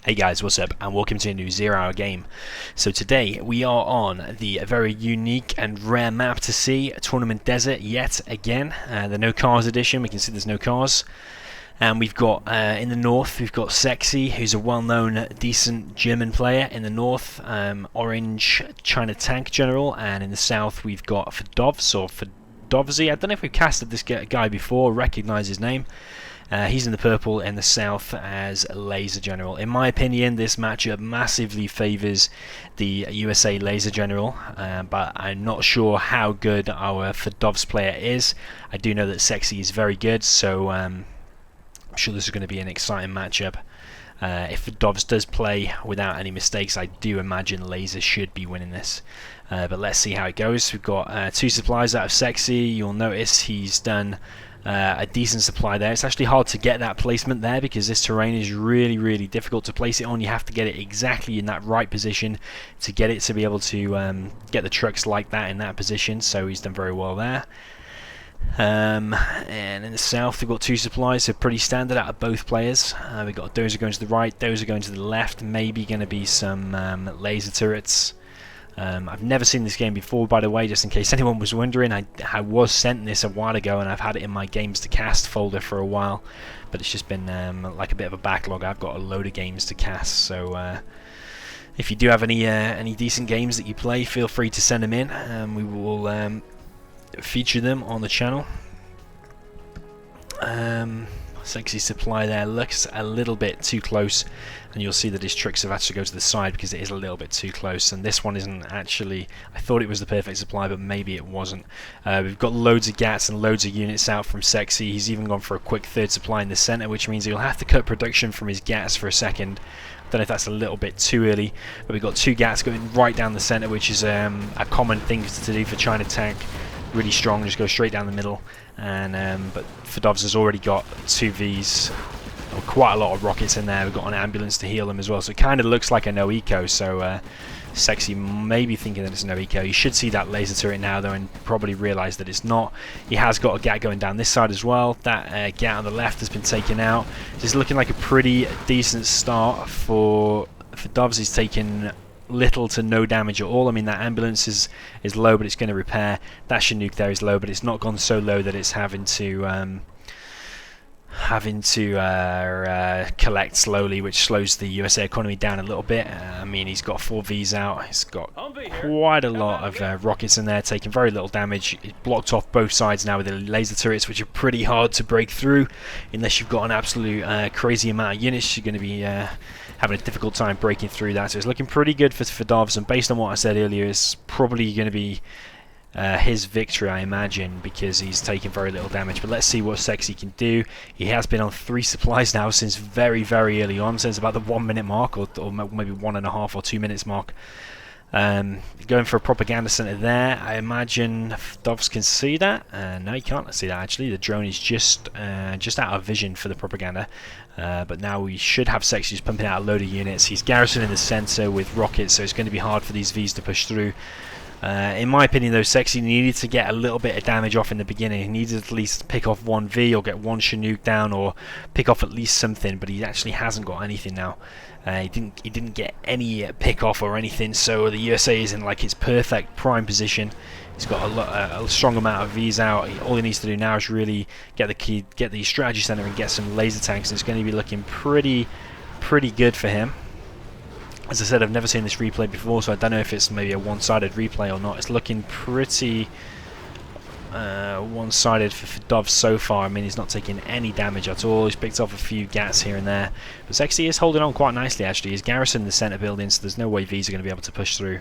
Hey guys, what's up, and welcome to a new 0 Hour game. So today we are on the very unique and rare map to see, Tournament Desert yet again. The no cars edition. We can see there's no cars. And we've got, in the north, we've got Sexiie, who's a well-known, decent German player in the north. Orange China Tank General, and in the south we've got Ferdovvs, or Ferdovvs. I don't know if we've casted this guy before, recognise his name. He's in the purple in the south as Laser General. In my opinion, this matchup massively favours the USA Laser General, but I'm not sure how good our Ferdovvs player is. I do know that Sexiie is very good, so I'm sure this is going to be an exciting matchup. If Ferdovvs does play without any mistakes, I do imagine Laser should be winning this. But let's see how it goes. We've got 2 supplies out of Sexiie. You'll notice he's done a decent supply there. It's actually hard to get that placement there because this terrain is really difficult to place it on. You have to get it exactly in that right position to get it to be able to get the trucks like that in that position, so he's done very well there. And in the south we've got 2 supplies, so pretty standard out of both players. We've got Dozer going to the right, Dozer going to the left, maybe going to be some laser turrets. I've never seen this game before, by the way, just in case anyone was wondering. I was sent this a while ago and I've had it in my games to cast folder for a while, but it's just been like a bit of a backlog. I've got a load of games to cast, so if you do have any decent games that you play, feel free to send them in and we will feature them on the channel. Sexiie supply there looks a little bit too close, and you'll see that his tricks have actually go to the side because it is a little bit too close, and this one isn't actually. I thought it was the perfect supply, but maybe it wasn't. We've got loads of gats and loads of units out from Sexiie. He's even gone for a quick 3rd supply in the center, which means he'll have to cut production from his gats for a second. Don't know if that's a little bit too early, but we've got 2 gats going right down the center, which is a common thing to do for China Tank. Really strong, just go straight down the middle. And but Ferdovvs has already got 2 Vs, or quite a lot of rockets in there. We've got an ambulance to heal them as well, so it kind of looks like a no eco. So Sexiie may be thinking that it's no eco. You should see that laser turret now though, and probably realise that it's not. He has got a gat going down this side as well. That gat on the left has been taken out. It's looking like a pretty decent start for Ferdovvs. He's taken little to no damage at all. I mean, that ambulance is low, but it's going to repair. That Chinook there is low, but it's not gone so low that it's having to collect slowly, which slows the USA economy down a little bit. I mean, he's got 4 Vs out. He's got quite a lot of rockets in there, taking very little damage. It's blocked off both sides now with the laser turrets, which are pretty hard to break through unless you've got an absolute crazy amount of units. You're going to be having a difficult time breaking through that. So it's looking pretty good for Ferdovvs, and based on what I said earlier, it's probably going to be his victory, I imagine, because he's taken very little damage. But let's see what Sexiie can do. He has been on 3 supplies now since very early on, since about the 1 minute mark, or maybe 1.5 or 2 minutes mark. Going for a propaganda center there. I imagine Ferdovvs can see that. No, he can't see that actually. The drone is just out of vision for the propaganda. But now we should have Sexiie just pumping out a load of units. He's garrisoned in the center with rockets, so it's going to be hard for these Vs to push through. In my opinion though, Sexiie needed to get a little bit of damage off in the beginning. He needed to at least pick off 1 V or get 1 Chinook down, or pick off at least something, but he actually hasn't got anything now. He didn't get any pick off or anything, so the USA is in like its perfect prime position. He's got a strong amount of Vs out. All he needs to do now is really get the strategy center and get some laser tanks, and it's going to be looking pretty good for him. As I said, I've never seen this replay before, so I don't know if it's maybe a one-sided replay or not. It's looking pretty one-sided for Ferdovvs so far. I mean, he's not taking any damage at all. He's picked off a few gats here and there. But Sexiie is holding on quite nicely, actually. He's garrisoned the center building, so there's no way Vs are going to be able to push through.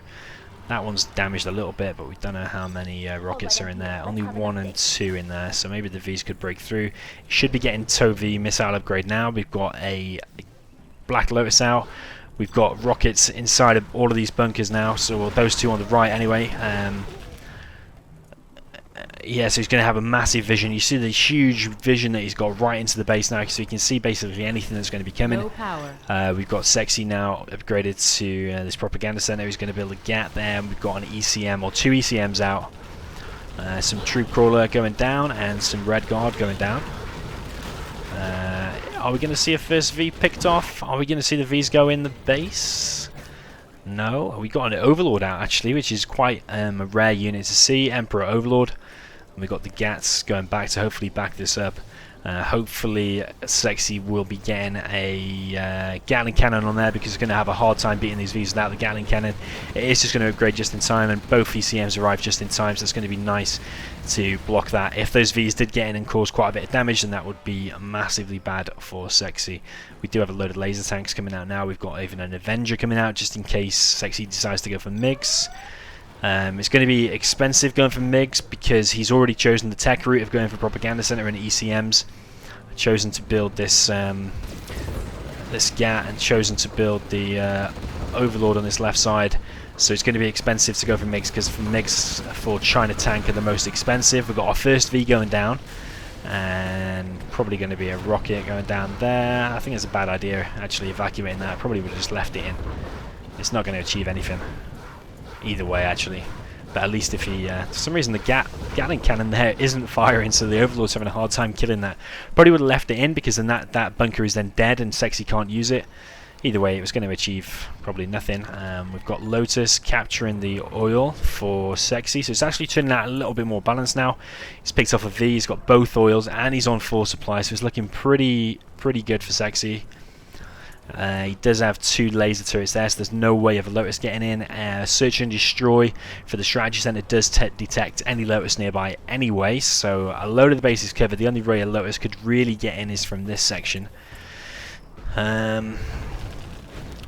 That one's damaged a little bit, but we don't know how many rockets are in there. Only 1 and 2 in there, so maybe the Vs could break through. He should be getting ToW V missile upgrade now. We've got a Black Lotus out. We've got rockets inside of all of these bunkers now, so those 2 on the right anyway. Yeah, so he's going to have a massive vision. You see the huge vision that he's got right into the base now, so he can see basically anything that's going to be coming. No power. We've got Sexiie now upgraded to this propaganda center. He's going to build a gat there, and we've got an ECM or 2 ECMs out. Some troop crawler going down and some red guard going down. Are we going to see a first V picked off? Are we going to see the Vs go in the base? No. We got an Overlord out actually, which is quite a rare unit to see. Emperor Overlord. And we got the Gats going back to hopefully back this up. Hopefully Sexiie will be getting a Gatling cannon on there, because it's going to have a hard time beating these Vs without the Gatling cannon. It is just going to upgrade just in time, and both ECMs arrive just in time, so it's going to be nice to block that. If those Vs did get in and cause quite a bit of damage, then that would be massively bad for Sexiie. We do have a load of laser tanks coming out now. We've got even an Avenger coming out just in case Sexiie decides to go for MiGs. It's going to be expensive going for MiGs because he's already chosen the tech route of going for Propaganda Center and ECMs. Chosen to build this this GAT and chosen to build the Overlord on this left side. So it's going to be expensive to go for MiGs, because for MiGs for China tank are the most expensive. We've got our first V going down, and probably going to be a rocket going down there. I think it's a bad idea actually evacuating that. Probably would have just left it in. It's not going to achieve anything either way actually, but at least if he for some reason the Gatling cannon there isn't firing, so the Overlord's having a hard time killing that. Probably would have left it in, because then that bunker is then dead and Sexiie can't use it. Either way, it was going to achieve probably nothing. We've got Lotus capturing the oil for Sexiie, so it's actually turning out a little bit more balanced now. He's picked off a V, he's got both oils, and he's on full supply, so it's looking pretty good for Sexiie. He does have 2 laser turrets there, so there's no way of a Lotus getting in. Search and destroy for the strategy center does detect any Lotus nearby anyway, so a load of the base is covered. The only way a Lotus could really get in is from this section.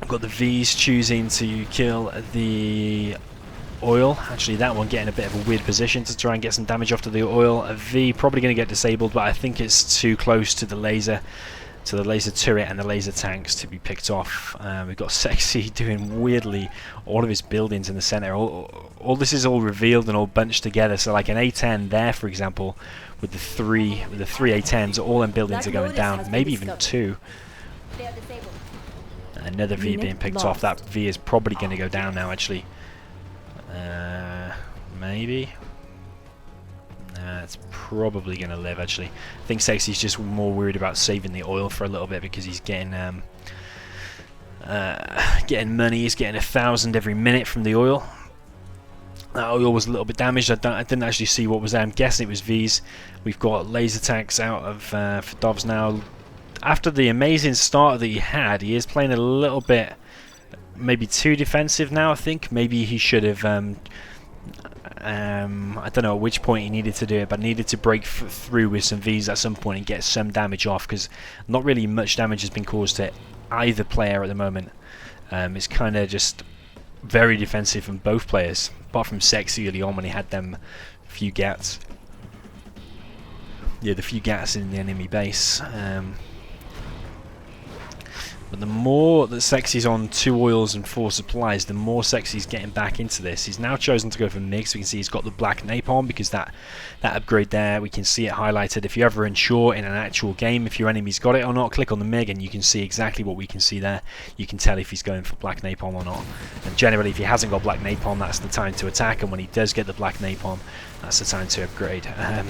I've got the Vs choosing to kill the oil. Actually, that one getting a bit of a weird position to try and get some damage off to the oil. A V probably going to get disabled, but I think it's too close to the laser turret and the laser tanks to be picked off. We've got Sexiie doing weirdly all of his buildings in the center. All this is all revealed and all bunched together. So like an A10 there, for example, with the three A10s, all them buildings are going down. Maybe even 2. Another V being picked off. That V is probably going to go down now actually. Maybe. It's probably going to live actually. I think Sexie's just more worried about saving the oil for a little bit, because he's getting money. He's getting 1,000 every minute from the oil. That oil was a little bit damaged. I didn't actually see what was there. I'm guessing it was V's. We've got laser tanks out of Ferdovvs now. After the amazing start that he had, he is playing a little bit maybe too defensive now. I think maybe he should have I don't know at which point he needed to do it, but needed to break through with some Vs at some point and get some damage off, because not really much damage has been caused to either player at the moment. It's kind of just very defensive from both players, apart from Sexiie early on when he had them few Gats. Yeah, the few Gats in the enemy base. But the more that Sexie's on 2 oils and 4 supplies, the more Sexie's getting back into this. He's now chosen to go for MiGs. We can see he's got the black napalm, because that upgrade there, we can see it highlighted. If you're ever unsure in an actual game if your enemy's got it or not, click on the MiG and you can see exactly what we can see there. You can tell if he's going for black napalm or not. And generally, if he hasn't got black napalm, that's the time to attack. And when he does get the black napalm, that's the time to upgrade.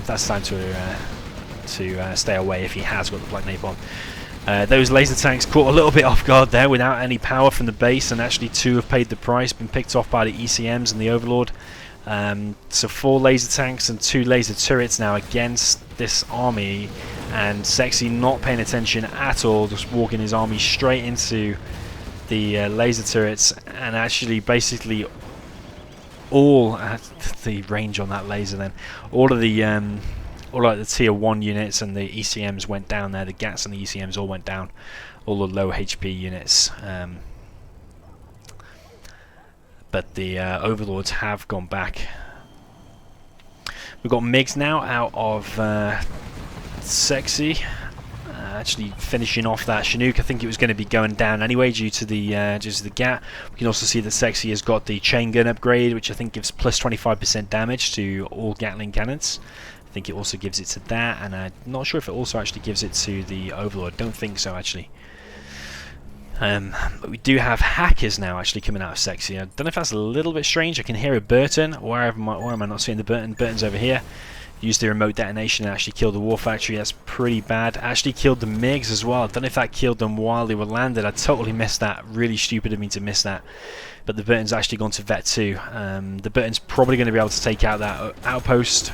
That's the time to stay away if he has got the black napalm. Those laser tanks caught a little bit off guard there without any power from the base, and actually 2 have paid the price, been picked off by the ECMs and the Overlord. So 4 laser tanks and 2 laser turrets now against this army, and Sexiie not paying attention at all, just walking his army straight into the laser turrets, and actually basically all at the range on that laser then. All of the tier 1 units and the ECMs went down there. The GATs and the ECMs all went down. All the low HP units. But the Overlords have gone back. We've got MiGs now out of Sexiie. Actually finishing off that Chinook. I think it was going to be going down anyway due to the GAT. We can also see that Sexiie has got the chain gun upgrade, which I think gives plus 25% damage to all Gatling cannons. I think it also gives it to that, and I'm not sure if it also actually gives it to the Overlord. Don't think so actually. But we do have hackers now actually coming out of Sexiie. I don't know if that's a little bit strange. I can hear a Burton. Where am I not seeing the Burton? Burton's over here. Used the remote detonation and actually killed the war factory. That's pretty bad. Actually killed the MiGs as well. I don't know if that killed them while they were landed. I totally missed that. Really stupid of me to miss that. But the Burton's actually gone to Vet 2. The Burton's probably going to be able to take out that outpost.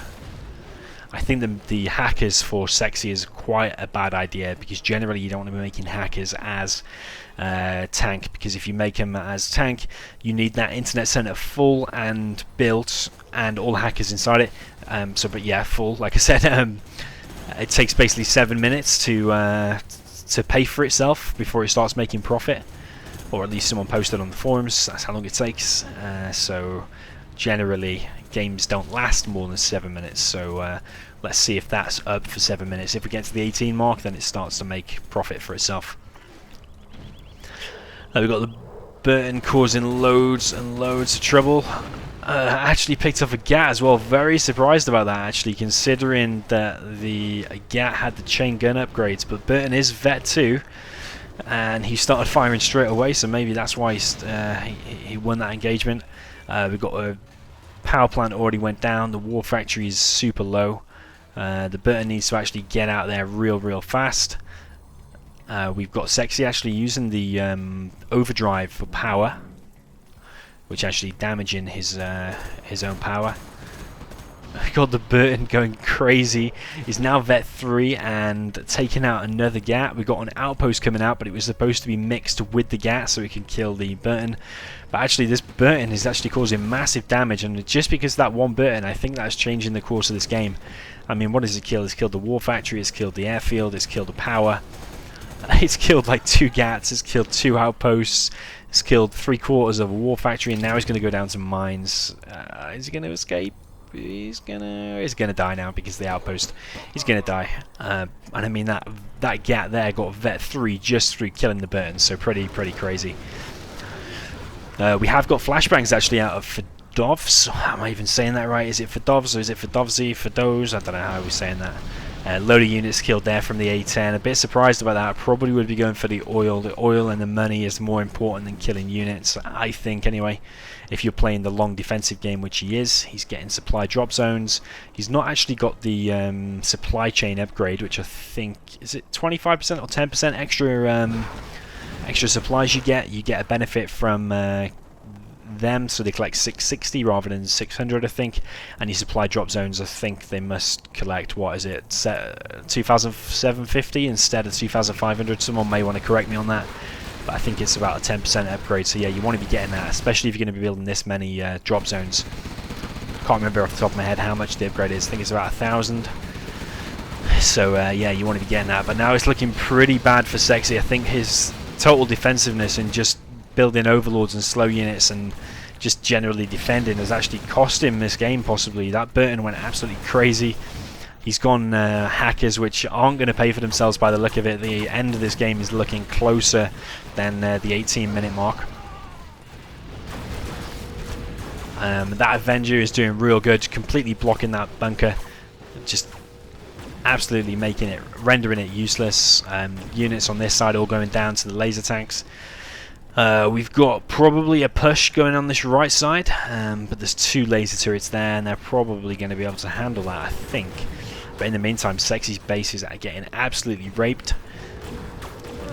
I think the hackers for Sexiie is quite a bad idea, because generally you don't want to be making hackers as tank, because if you make them as tank, you need that internet center full and built and all the hackers inside it. But yeah, full, like I said. It takes basically 7 minutes to pay for itself before it starts making profit, or at least someone posted on the forums that's how long it takes. So generally games don't last more than 7 minutes, so let's see if that's up for 7 minutes. If we get to the 18 mark, then it starts to make profit for itself. We've got the Burton causing loads and loads of trouble. Actually picked up a GAT as well. Very surprised about that, actually, considering that the GAT had the chain gun upgrades. But Burton is Vet 2, and he started firing straight away, so maybe that's why he won that engagement. We've got a power plant already went down. The war factory is super low. The Burton needs to actually get out there real fast. We've got Sexiie actually using the overdrive for power, which actually damaging his own power. We've got the Burton going crazy. He's now Vet 3 and taking out another GAT. We've got an outpost coming out, but it was supposed to be mixed with the GAT so it can kill the Burton. But actually this Burton is actually causing massive damage, and just because of that one Burton, I think that's changing the course of this game. I mean, what does it kill? It's killed the war factory, it's killed the airfield, it's killed the power. It's killed like 2 GATs, it's killed 2 outposts, it's killed 3/4 of a war factory, and now he's going to go down to mines. Is he going to escape? He's gonna die now, because of the outpost. He's gonna die. And I mean, that GAT there got Vet 3 just through killing the Burton, so pretty crazy. We have got flashbangs actually out of Ferdovvs. Am I even saying that right? Is it Ferdovvs or is it Ferdovvs? Ferdovvs? I don't know how we're saying that. Load of units killed there from the A10. A bit surprised about that. I probably would be going for the oil. The oil and the money is more important than killing units, I think, anyway. If you're playing the long defensive game, which he is, he's getting supply drop zones. He's not actually got the supply chain upgrade, which I think, is it 25% or 10% extra supplies you get? You get a benefit from them, so they collect 660 rather than 600, I think. And your supply drop zones, I think they must collect, what is it, 2,750 instead of 2,500. Someone may want to correct me on that, but I think it's about a 10% upgrade. So yeah, you want to be getting that, especially if you're going to be building this many drop zones. Can't remember off the top of my head how much the upgrade is. I think it's about 1,000. So yeah, you want to be getting that. But now it's looking pretty bad for Sexiie. I think his total defensiveness and just building overlords and slow units and just generally defending has actually cost him this game, possibly. That Burton went absolutely crazy. He's gone hackers, which aren't going to pay for themselves by the look of it. The end of this game is looking closer than the 18-minute mark. That Avenger is doing real good, completely blocking that bunker, just absolutely making it, rendering it useless. Units on this side all going down to the laser tanks. We've got probably a push going on this right side, but there's 2 laser turrets there, and they're probably going to be able to handle that, I think. But in the meantime, Sexie's base is getting absolutely raped.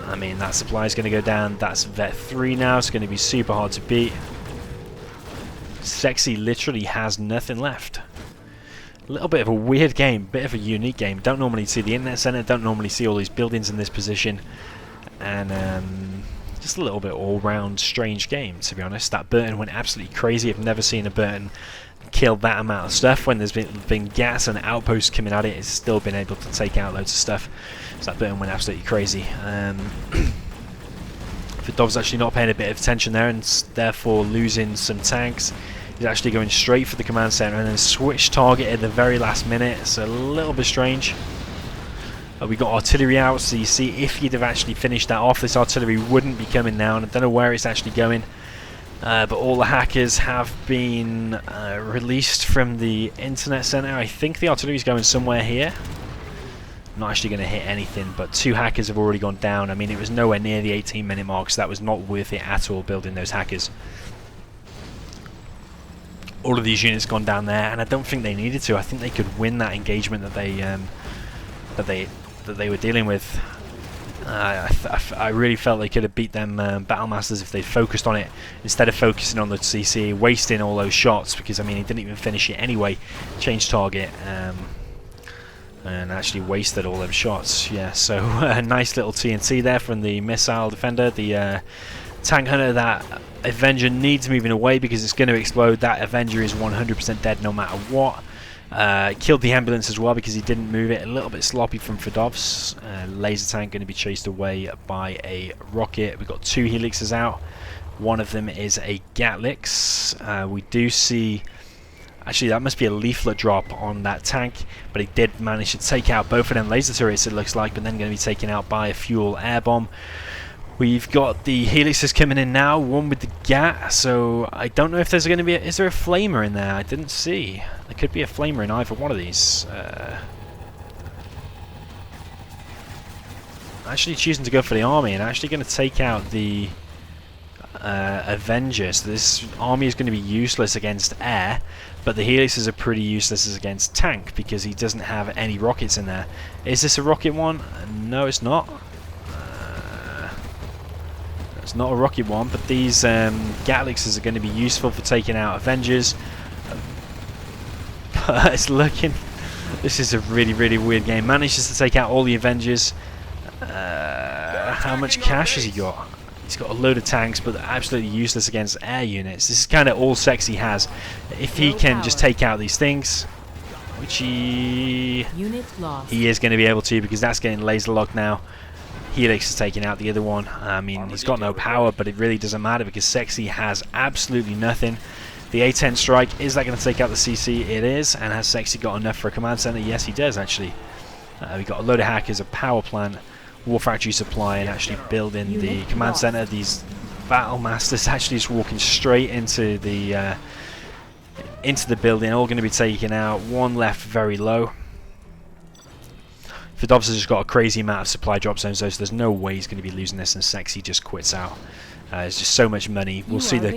I mean, that supply is going to go down. That's Vet 3 now. It's going to be super hard to beat. Sexiie literally has nothing left. A little bit of a weird game, bit of a unique game. Don't normally see the internet center, don't normally see all these buildings in this position, and just a little bit all-round strange game, to be honest. That Burton went absolutely crazy. I've never seen a Burton kill that amount of stuff. When there's been gas and outposts coming at it, it's still been able to take out loads of stuff. So that Burton went absolutely crazy. Ferdovvs actually not paying a bit of attention there, and therefore losing some tanks. He's actually going straight for the command center and then switch target at the very last minute. It's a little bit strange. We got artillery out, so you see, if you'd have actually finished that off, this artillery wouldn't be coming down. I don't know where it's actually going, but all the hackers have been released from the internet center. I think the artillery is going somewhere here. I'm not actually going to hit anything, but 2 hackers have already gone down. I mean, it was nowhere near the 18-minute mark, so that was not worth it at all, building those hackers. all of these units gone down there, and I don't think they needed to. I think they could win that engagement that they were dealing with. I really felt they could have beat them Battle Masters if they focused on it instead of focusing on the CC, wasting all those shots, because I mean he didn't even finish it anyway. Changed target and actually wasted all them shots. Yeah, so a nice little TNT there from the missile defender. The tank hunter, that Avenger needs moving away because it's going to explode. That Avenger is 100% dead no matter what. Killed the ambulance as well because he didn't move it. A little bit sloppy from Ferdovvs. Laser tank going to be chased away by a rocket. We've got 2 helixes out. One of them is a Gatlix. We do see... Actually, that must be a leaflet drop on that tank, but he did manage to take out both of them laser turrets, it looks like, but then going to be taken out by a fuel air bomb. We've got the helixes coming in now, one with the Gat, so I don't know if there's going to be is there a flamer in there? I didn't see. There could be a flamer in either one of these. Actually choosing to go for the army and actually going to take out the Avenger. So this army is going to be useless against air, but the helixes are pretty useless against tank because he doesn't have any rockets in there. Is this a rocket one? No, it's not. It's not a rocket one, but these Gatlixes are going to be useful for taking out Avengers. But it's looking... This is a really, really weird game. Manages to take out all the Avengers. How much cash has he got? He's got a load of tanks, but they're absolutely useless against air units. This is kind of all Sexiie has. If he can just take out these things, which he is going to be able to, because that's getting laser locked now. Helix is taking out the other one. I mean, he's got no power, but it really doesn't matter because Sexiie has absolutely nothing. The A-10 strike, is that going to take out the CC? It is. And has Sexiie got enough for a command center? Yes, he does, actually. We've got a load of hackers, a power plant, war factory supply, and actually building the command center. These battle masters actually just walking straight into the building, all going to be taken out. One left very low. Ferdovvs has just got a crazy amount of supply drop zones, though, so there's no way he's going to be losing this, and Sexiie just quits out. There's just so much money. We'll see the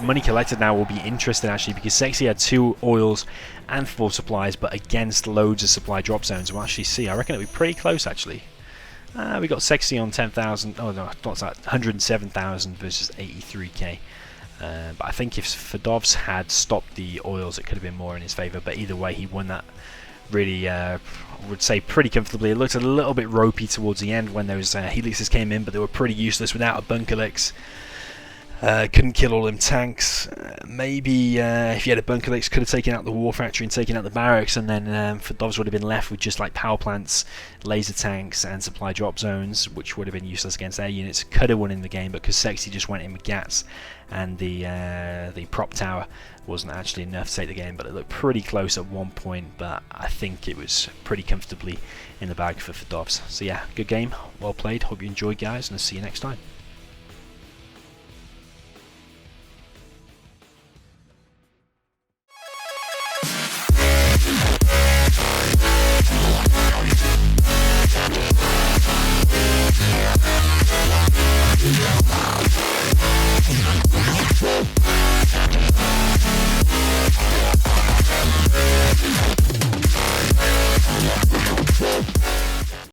money collected now will be interesting, actually, because Sexiie had 2 oils and 4 supplies, but against loads of supply drop zones. We'll actually see. I reckon it'll be pretty close, actually. We got Sexiie on 10,000. Oh no, what's that? 107,000 versus 83k. But I think if Ferdovvs had stopped the oils, it could have been more in his favour. But either way, he won that really, I would say, pretty comfortably. It looked a little bit ropey towards the end when those helixes came in, but they were pretty useless without a bunkerlix. Couldn't kill all them tanks. Maybe if you had a bunkerlix, could have taken out the war factory and taken out the barracks, and then Ferdovvs would have been left with just like power plants, laser tanks, and supply drop zones, which would have been useless against air units. Could have won in the game, but because Sexiie just went in with Gats, and the prop tower wasn't actually enough to take the game. But it looked pretty close at one point, but I think it was pretty comfortably in the bag for Ferdovvs. So yeah, good game, well played. Hope you enjoyed, guys, and I'll see you next time.